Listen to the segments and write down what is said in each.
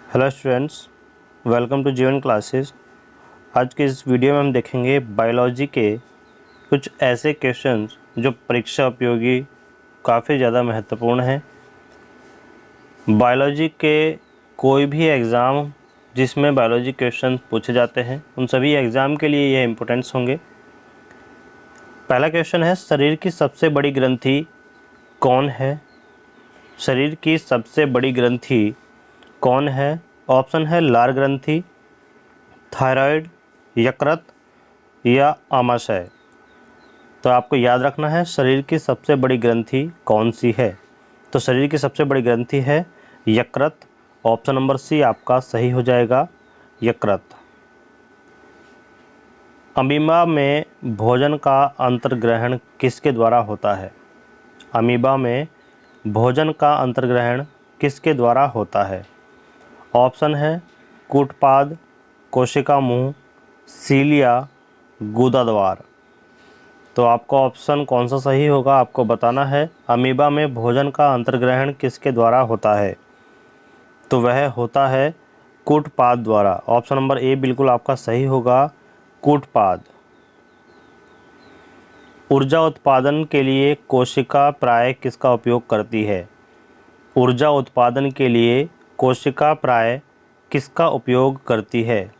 Hello students, welcome to जीवन classes. आज के इस वीडियो में हम देखेंगे बायोलॉजी के कुछ ऐसे क्वेश्चंस जो परीक्षा उपयोगी काफ़ी ज़्यादा महत्वपूर्ण हैं। बायोलॉजी के कोई भी एग्ज़ाम जिसमें बायोलॉजी क्वेश्चन पूछे जाते हैं उन सभी एग्ज़ाम के लिए यह इम्पोर्टेंस होंगे। पहला क्वेश्चन है, शरीर की सबसे बड़ी ग्रंथि कौन है? शरीर की सबसे बड़ी ग्रंथि कौन है? ऑप्शन है लार ग्रंथि, थायराइड, यकृत या आमाशय। तो आपको याद रखना है शरीर की सबसे बड़ी ग्रंथि कौन सी है। तो शरीर की सबसे बड़ी ग्रंथि है यकृत। ऑप्शन नंबर सी आपका सही हो जाएगा, यकृत। अमीबा में भोजन का अंतर्ग्रहण किसके द्वारा होता है? अमीबा में भोजन का अंतर्ग्रहण किसके द्वारा होता है? ऑप्शन है कूटपाद, कोशिका मुंह, सीलिया, गुदाद्वार। तो आपका ऑप्शन कौन सा सही होगा आपको बताना है। अमीबा में भोजन का अंतर्ग्रहण किसके द्वारा होता है? तो वह होता है कूटपाद द्वारा। ऑप्शन नंबर ए बिल्कुल आपका सही होगा, कूटपाद। ऊर्जा उत्पादन के लिए कोशिका प्राय किसका उपयोग करती है? ऊर्जा उत्पादन के लिए कोशिका प्राय किसका उपयोग करती है?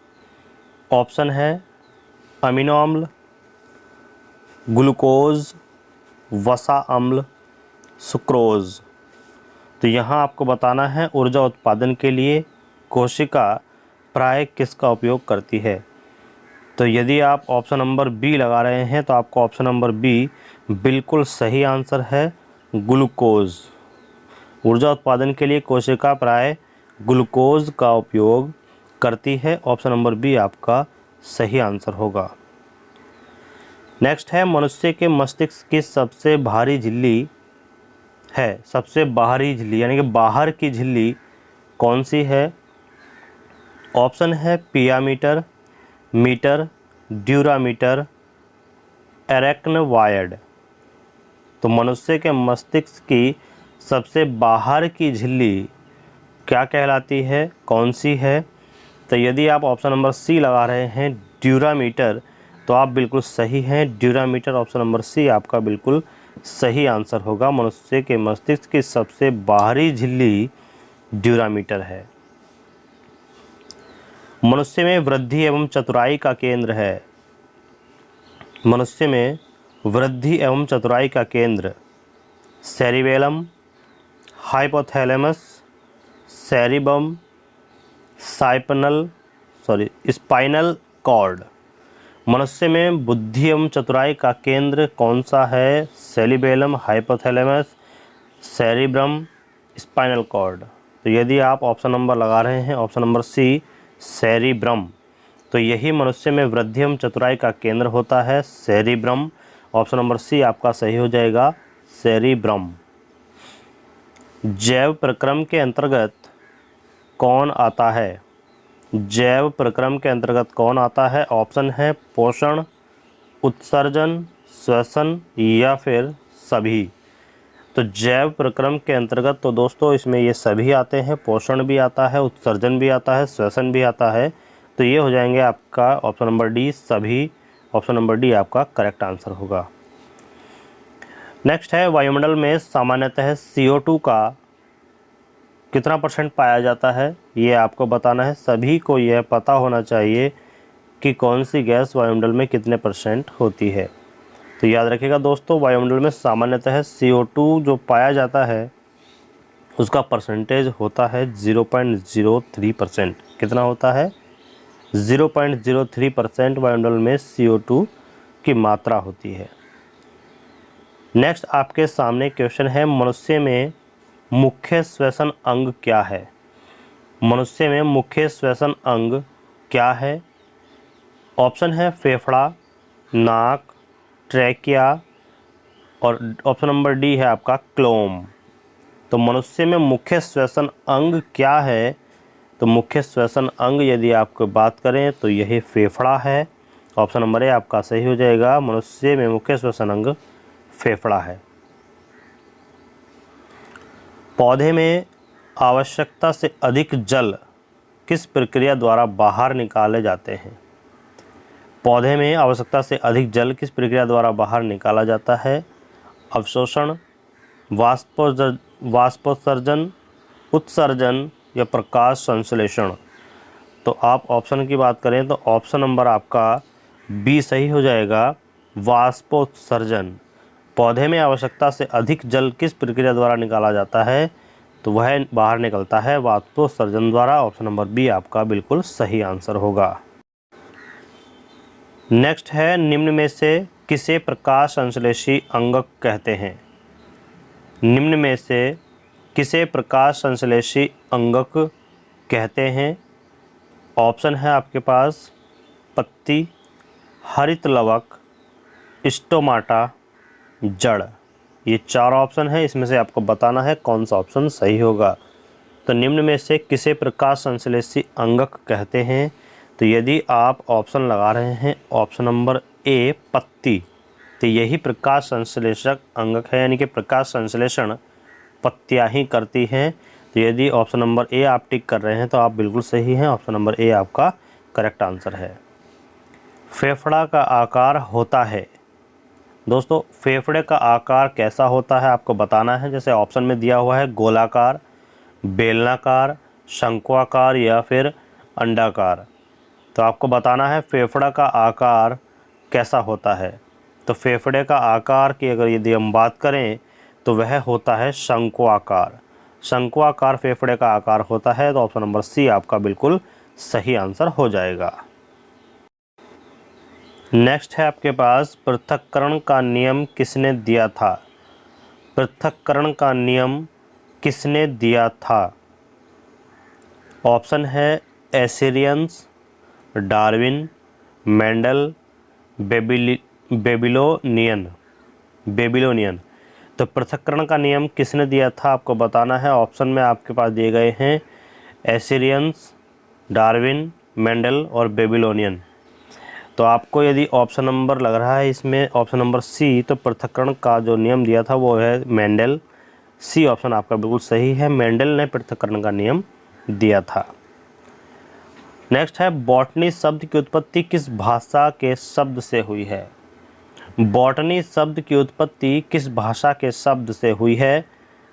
ऑप्शन है अमीनो अम्ल, ग्लूकोज, वसा अम्ल, सुक्रोज। तो यहाँ आपको बताना है ऊर्जा उत्पादन के लिए कोशिका प्राय किसका उपयोग करती है। तो यदि आप ऑप्शन नंबर बी लगा रहे हैं तो आपको ऑप्शन नंबर बी बिल्कुल सही आंसर है, ग्लूकोज। ऊर्जा उत्पादन के लिए कोशिका प्राय ग्लूकोज का उपयोग करती है। ऑप्शन नंबर बी आपका सही आंसर होगा। नेक्स्ट है, मनुष्य के मस्तिष्क की सबसे भारी झिल्ली है, सबसे बाहरी झिल्ली यानी कि बाहर की झिल्ली कौन सी है? ऑप्शन है पियामीटर, मीटर, ड्यूरामीटर, एरेक्नवायड। तो मनुष्य के मस्तिष्क की सबसे बाहर की झिल्ली क्या कहलाती है, कौन सी है? तो यदि आप ऑप्शन नंबर सी लगा रहे हैं ड्यूरामीटर तो आप बिल्कुल सही हैं, ड्यूरामीटर। ऑप्शन नंबर सी आपका बिल्कुल सही आंसर होगा। मनुष्य के मस्तिष्क की सबसे बाहरी झिल्ली ड्यूरामीटर है। मनुष्य में वृद्धि एवं चतुराई का केंद्र है। मनुष्य में वृद्धि एवं चतुराई का केंद्र सेरिबेलम, हाइपोथैलेमस, सेरिबम, स्पाइनल कॉर्ड। मनुष्य में बुद्धि एवं चतुराई का केंद्र कौन सा है? Cerebellum, hypothalamus, cerebrum, spinal cord. तो यदि आप ऑप्शन नंबर लगा रहे हैं ऑप्शन नंबर सी सेरिब्रम, तो यही मनुष्य में वृद्धि एवं चतुराई का केंद्र होता है, सेरिब्रम। ऑप्शन नंबर सी आपका सही हो जाएगा, सेरिब्रम। जैव प्रक्रम के अंतर्गत कौन आता है? जैव प्रक्रम के अंतर्गत कौन आता है? ऑप्शन है पोषण, उत्सर्जन, श्वसन या फिर सभी। तो जैव प्रक्रम के अंतर्गत तो दोस्तों इसमें ये सभी आते हैं, पोषण भी आता है, उत्सर्जन भी आता है, श्वसन भी आता है। तो ये हो जाएंगे आपका ऑप्शन नंबर डी सभी। ऑप्शन नंबर डी आपका करेक्ट आंसर होगा। नेक्स्ट है, वायुमंडल में सामान्यतः CO2 का कितना % पाया जाता है? ये आपको बताना है। सभी को यह पता होना चाहिए कि कौन सी गैस वायुमंडल में कितने % होती है। तो याद रखिएगा दोस्तों, वायुमंडल में सामान्यतः CO2 जो पाया जाता है उसका परसेंटेज होता है 0.03%। कितना होता है? 0.03% वायुमंडल में CO2 की मात्रा होती है। नेक्स्ट आपके सामने क्वेश्चन है, मनुष्य में मुख्य श्वसन अंग क्या है? मनुष्य में मुख्य श्वसन अंग क्या है? ऑप्शन है फेफड़ा, नाक, ट्रैकिया और ऑप्शन नंबर डी है आपका क्लोम। तो मनुष्य में मुख्य श्वसन अंग क्या है? तो मुख्य श्वसन अंग यदि आपको बात करें तो यही फेफड़ा है। ऑप्शन नंबर ए आपका सही हो जाएगा, मनुष्य में मुख्य श्वसन अंग फेफड़ा है। पौधे में आवश्यकता से अधिक जल किस प्रक्रिया द्वारा बाहर निकाले जाते हैं? पौधे में आवश्यकता से अधिक जल किस प्रक्रिया द्वारा बाहर निकाला जाता है? अवशोषण, वाष्पोत्सर्जन, उत्सर्जन या प्रकाश संश्लेषण। तो आप ऑप्शन की बात करें तो ऑप्शन नंबर आपका बी सही हो जाएगा, वाष्पोत्सर्जन। पौधे में आवश्यकता से अधिक जल किस प्रक्रिया द्वारा निकाला जाता है? तो वह बाहर निकलता है वाष्पोत्सर्जन द्वारा। ऑप्शन नंबर बी आपका बिल्कुल सही आंसर होगा। नेक्स्ट है, निम्न में से किसे प्रकाश संश्लेषी अंगक कहते हैं? निम्न में से किसे प्रकाश संश्लेषी अंगक कहते हैं? ऑप्शन है आपके पास पत्ती, हरित लवक, स्टोमाटा, जड़। ये 4 ऑप्शन है, इसमें से आपको बताना है कौन सा ऑप्शन सही होगा। तो निम्न में से किसे प्रकाश संश्लेषी अंगक कहते हैं? तो यदि आप ऑप्शन लगा रहे हैं ऑप्शन नंबर ए पत्ती, तो यही प्रकाश संश्लेषक अंगक है, यानी कि प्रकाश संश्लेषण पत्तियां ही करती हैं। तो यदि ऑप्शन नंबर ए आप टिक कर रहे हैं तो आप बिल्कुल सही हैं, ऑप्शन नंबर ए आपका करेक्ट आंसर है। फेफड़ा का आकार होता है। दोस्तों, फेफड़े का आकार कैसा होता है आपको बताना है। जैसे ऑप्शन में दिया हुआ है गोलाकार, बेलनाकार, शंक्वाकार या फिर अंडाकार। तो आपको बताना है फेफड़ा का आकार कैसा होता है। तो फेफड़े का आकार की अगर यदि हम बात करें तो वह होता है शंक्वाकार। शंक्वाकार फेफड़े का आकार होता है। तो ऑप्शन नंबर सी आपका बिल्कुल सही आंसर हो जाएगा। नेक्स्ट है आपके पास, पृथक्करण का नियम किसने दिया था? पृथक्करण का नियम किसने दिया था? ऑप्शन है एसेरियंस, डार्विन, मेंडल, बेबीलोनियन। तो पृथक्करण का नियम किसने दिया था आपको बताना है। ऑप्शन में आपके पास दिए गए हैं एसेरियंस, डार्विन, मेंडल और बेबीलोनियन। तो आपको यदि ऑप्शन नंबर लग रहा है इसमें ऑप्शन नंबर सी, तो पृथक्करण का जो नियम दिया था वो है मेंडल। सी ऑप्शन आपका बिल्कुल सही है, मेंडल ने पृथक्करण का नियम दिया था। नेक्स्ट है, बॉटनी शब्द की उत्पत्ति किस भाषा के शब्द से हुई है? बॉटनी शब्द की उत्पत्ति किस भाषा के शब्द से हुई है?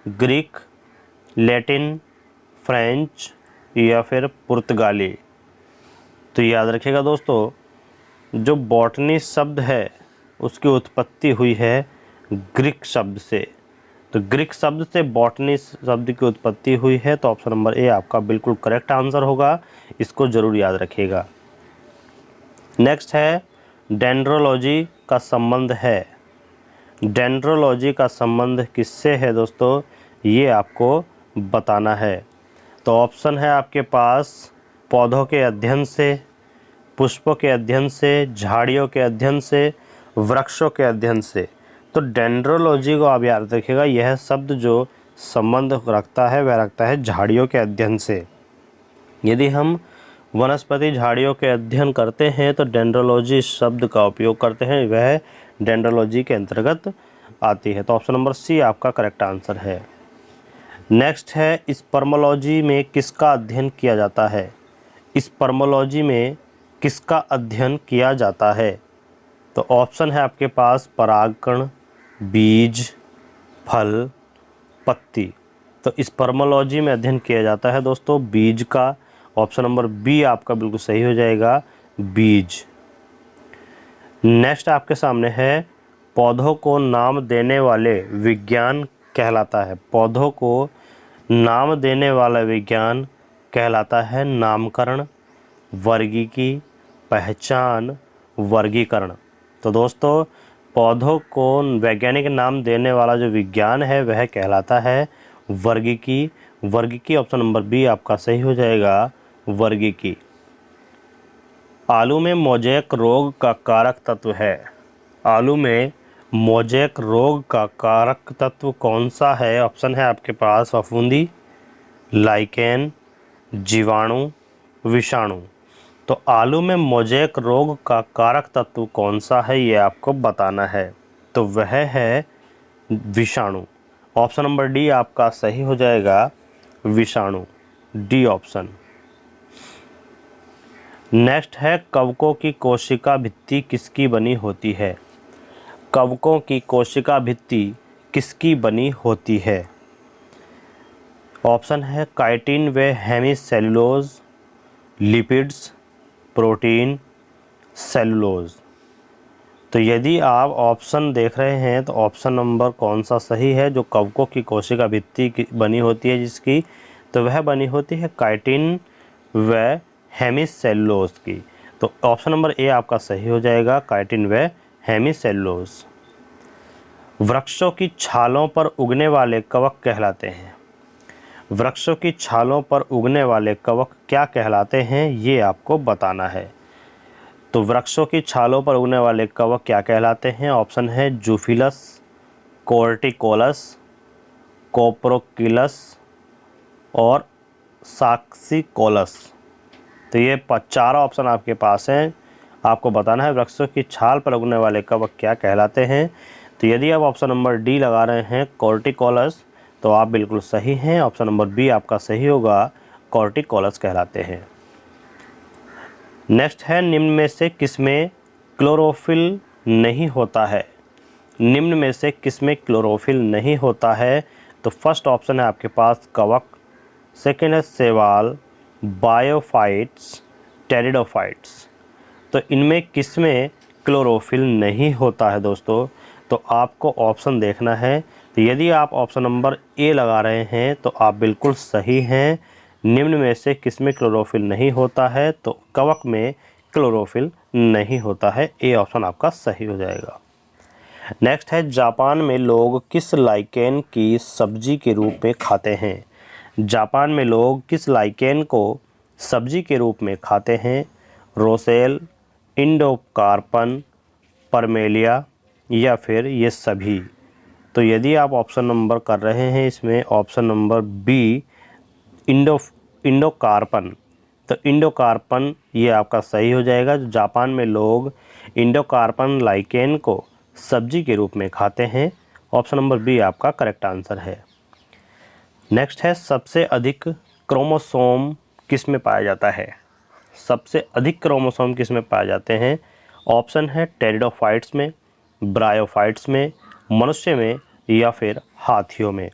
ग्रीक, लैटिन, फ्रेंच या फिर पुर्तगाली। तो याद रखिएगा दोस्तों, जो बॉटनी शब्द है उसकी उत्पत्ति हुई है ग्रीक शब्द से। तो ग्रीक शब्द से बॉटनी शब्द की उत्पत्ति हुई है। तो ऑप्शन नंबर ए आपका बिल्कुल करेक्ट आंसर होगा, इसको जरूर याद रखिएगा। नेक्स्ट है, डेंड्रोलॉजी का संबंध है। डेंड्रोलॉजी का संबंध किससे है दोस्तों, ये आपको बताना है। तो ऑप्शन है आपके पास पौधों के अध्ययन से, पुष्पों के अध्ययन से, झाड़ियों के अध्ययन से, वृक्षों के अध्ययन से। तो डेंड्रोलॉजी को आप याद रखिएगा, यह शब्द जो संबंध रखता है वह रखता है झाड़ियों के अध्ययन से। यदि हम वनस्पति झाड़ियों के अध्ययन करते हैं तो डेंड्रोलॉजी शब्द का उपयोग करते हैं, वह डेंड्रोलॉजी के अंतर्गत आती है। तो ऑप्शन नंबर सी आपका करेक्ट आंसर है। नेक्स्ट है, स्पर्मोलॉजी में किसका अध्ययन किया जाता है? स्पर्मोलॉजी में किसका अध्ययन किया जाता है? तो ऑप्शन है आपके पास परागकण, बीज, फल, पत्ती। तो स्पर्मोलॉजी में अध्ययन किया जाता है दोस्तों बीज का। ऑप्शन नंबर बी आपका बिल्कुल सही हो जाएगा, बीज। नेक्स्ट आपके सामने है, पौधों को नाम देने वाले विज्ञान कहलाता है। पौधों को नाम देने वाला विज्ञान कहलाता है नामकरण, वर्गीकी, पहचान, वर्गीकरण। तो दोस्तों, पौधों को वैज्ञानिक नाम देने वाला जो विज्ञान है वह कहलाता है वर्गीकी। वर्गीकी ऑप्शन नंबर बी आपका सही हो जाएगा, वर्गीकी। आलू में मोज़ेक रोग का कारक तत्व है। आलू में मोज़ेक रोग का कारक तत्व कौन सा है? ऑप्शन है आपके पास फफूंदी, लाइकेन, जीवाणु, विषाणु। तो आलू में मोज़ेक रोग का कारक तत्व कौन सा है ये आपको बताना है। तो वह है विषाणु। ऑप्शन नंबर डी आपका सही हो जाएगा, विषाणु, डी ऑप्शन। नेक्स्ट है कवकों की कोशिका भित्ति किसकी बनी होती है। कवकों की कोशिका भित्ति किसकी बनी होती है। ऑप्शन है काइटिन व हेमीसेलुलोज, लिपिड्स, प्रोटीन, सेलुलोज। तो यदि आप ऑप्शन देख रहे हैं तो ऑप्शन नंबर कौन सा सही है, जो कवकों की कोशिका भित्ति की बनी होती है जिसकी, तो वह बनी होती है काइटिन व हेमीसेलुलोज की। तो ऑप्शन नंबर ए आपका सही हो जाएगा, काइटिन व हेमीसेलुलोज। वृक्षों की छालों पर उगने वाले कवक कहलाते हैं। वृक्षों की छालों पर उगने वाले कवक क्या कहलाते हैं, ये आपको बताना है। तो वृक्षों की छालों पर उगने वाले कवक क्या कहलाते हैं। ऑप्शन है जूफिलस, कोर्टिकोलस, कोप्रोकिलस और साक्सिकोलस। तो ये चार ऑप्शन आपके पास हैं, आपको बताना है वृक्षों की छाल पर उगने वाले कवक क्या कहलाते हैं। तो यदि आप ऑप्शन नंबर डी लगा रहे हैं कोर्टिकोलस, तो आप बिल्कुल सही हैं। ऑप्शन नंबर बी आपका सही होगा, कोर्टिकोलस कहलाते हैं। नेक्स्ट है निम्न में से किसमें क्लोरोफिल नहीं होता है। निम्न में से किसमें क्लोरोफिल नहीं होता है। तो फर्स्ट ऑप्शन है आपके पास कवक, सेकेंड है शैवाल, बायोफाइट्स, टेरिडोफाइट्स। तो इनमें किसमें क्लोरोफिल नहीं होता है दोस्तों, तो आपको ऑप्शन देखना है। तो यदि आप ऑप्शन नंबर ए लगा रहे हैं तो आप बिल्कुल सही हैं। निम्न में से किसमें क्लोरोफिल नहीं होता है, तो कवक में क्लोरोफिल नहीं होता है, ए ऑप्शन आपका सही हो जाएगा। नेक्स्ट है जापान में लोग किस लाइकेन की सब्जी के रूप में खाते हैं। जापान में लोग किस लाइकेन को सब्जी के रूप में खाते हैं। रोसेल, इंडोकार्पन, परमेलिया या फिर ये सभी। तो यदि आप ऑप्शन नंबर कर रहे हैं इसमें ऑप्शन नंबर बी इंडोकार्पन, तो इंडोकार्पन ये आपका सही हो जाएगा। जो जापान में लोग इंडोकार्पन लाइकेन को सब्जी के रूप में खाते हैं, ऑप्शन नंबर बी आपका करेक्ट आंसर है। नेक्स्ट है सबसे अधिक क्रोमोसोम किस में पाया जाता है। सबसे अधिक क्रोमोसोम किस में पाए जाते हैं। ऑप्शन है टेरिडोफाइट्स में, ब्रायोफाइट्स में, मनुष्य में या फिर हाथियों में।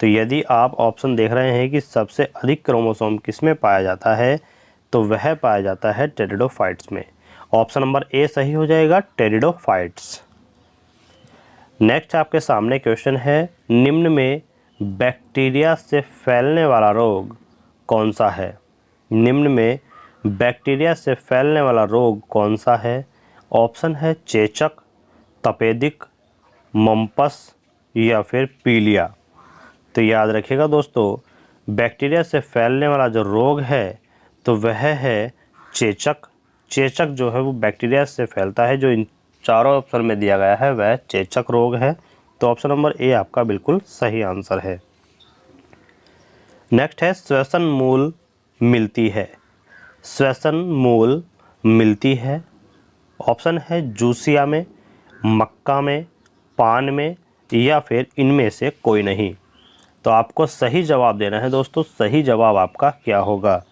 तो यदि आप ऑप्शन देख रहे हैं कि सबसे अधिक क्रोमोसोम किस में पाया जाता है, तो वह पाया जाता है टेरिडोफाइट्स में। ऑप्शन नंबर ए सही हो जाएगा, टेरिडोफाइट्स। नेक्स्ट आपके सामने क्वेश्चन है निम्न में बैक्टीरिया से फैलने वाला रोग कौन सा है। निम्न में बैक्टीरिया से फैलने वाला रोग कौन सा है। ऑप्शन है चेचक, तपेदिक, मम्पस या फिर पीलिया। तो याद रखिएगा दोस्तों, बैक्टीरिया से फैलने वाला जो रोग है तो वह है चेचक। चेचक जो है वो बैक्टीरिया से फैलता है, जो इन चारों ऑप्शन में दिया गया है वह चेचक रोग है। तो ऑप्शन नंबर ए आपका बिल्कुल सही आंसर है। नेक्स्ट है श्वसन मूल मिलती है। श्वसन मूल मिलती है। ऑप्शन है जूसिया में, मक्का में, पान में या फिर इनमें से कोई नहीं। तो आपको सही जवाब देना है दोस्तों। सही जवाब आपका क्या होगा,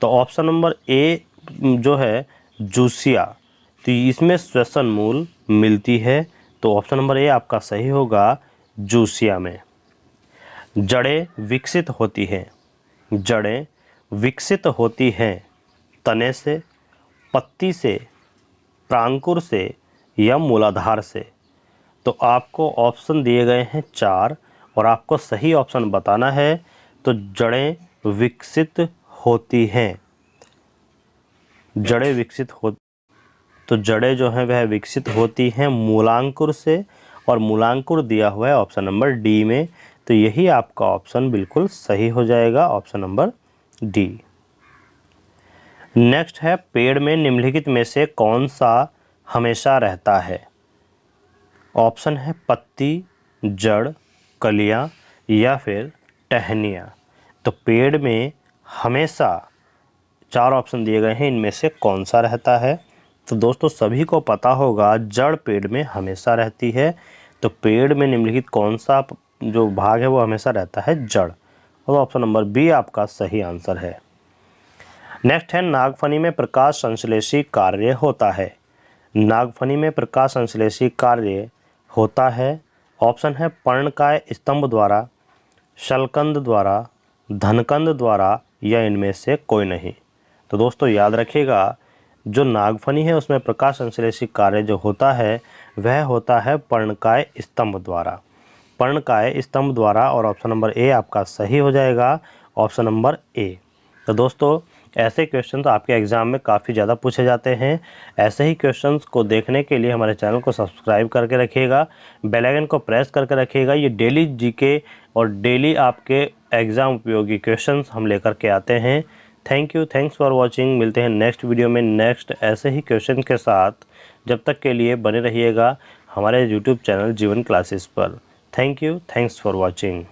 तो ऑप्शन नंबर ए जो है जूसिया, तो इसमें श्वसन मूल मिलती है। तो ऑप्शन नंबर ए आपका सही होगा, जूसिया में। जड़ें विकसित होती हैं। जड़ें विकसित होती हैं तने से, पत्ती से, प्रांकुर से या मूलाधार से। तो आपको ऑप्शन दिए गए हैं चार और आपको सही ऑप्शन बताना है। तो जड़ें विकसित होती हैं। जड़ें विकसित हो तो जड़ें जो हैं वह विकसित होती हैं मूलांकुर से, और मूलांकुर दिया हुआ है ऑप्शन नंबर डी में। तो यही आपका ऑप्शन बिल्कुल सही हो जाएगा, ऑप्शन नंबर डी। नेक्स्ट है पेड़ में निम्नलिखित में से कौन सा हमेशा रहता है। ऑप्शन है पत्ती, जड़, कलियां या फिर टहनियाँ। तो पेड़ में हमेशा चार ऑप्शन दिए गए हैं, इनमें से कौन सा रहता है। तो दोस्तों सभी को पता होगा जड़ पेड़ में हमेशा रहती है। तो पेड़ में निम्नलिखित कौन सा जो भाग है वो हमेशा रहता है, जड़। और ऑप्शन नंबर बी आपका सही आंसर है। नेक्स्ट है नागफनी में प्रकाश संश्लेषी कार्य होता है। नागफनी में प्रकाश संश्लेषी कार्य होता है। ऑप्शन है पर्णकाय स्तंभ द्वारा, शलकंद द्वारा, धनकंद द्वारा या इनमें से कोई नहीं। तो दोस्तों याद रखिएगा, जो नागफनी है उसमें प्रकाश संश्लेषी कार्य जो होता है वह होता है पर्णकाय स्तंभ द्वारा। पर्णकाय स्तंभ द्वारा, और ऑप्शन नंबर ए आपका सही हो जाएगा, ऑप्शन नंबर ए। तो दोस्तों ऐसे क्वेश्चन आपके एग्ज़ाम में काफ़ी ज़्यादा पूछे जाते हैं। ऐसे ही क्वेश्चंस को देखने के लिए हमारे चैनल को सब्सक्राइब करके रखिएगा, बेल आइकन को प्रेस करके रखिएगा। ये डेली जीके और डेली आपके एग्ज़ाम उपयोगी क्वेश्चंस हम लेकर के आते हैं। Thanks for watching. मिलते हैं नेक्स्ट वीडियो में नेक्स्ट ऐसे ही क्वेश्चन के साथ। जब तक के लिए बने रहिएगा हमारे यूट्यूब चैनल जीवन क्लासेस पर। Thanks for watching.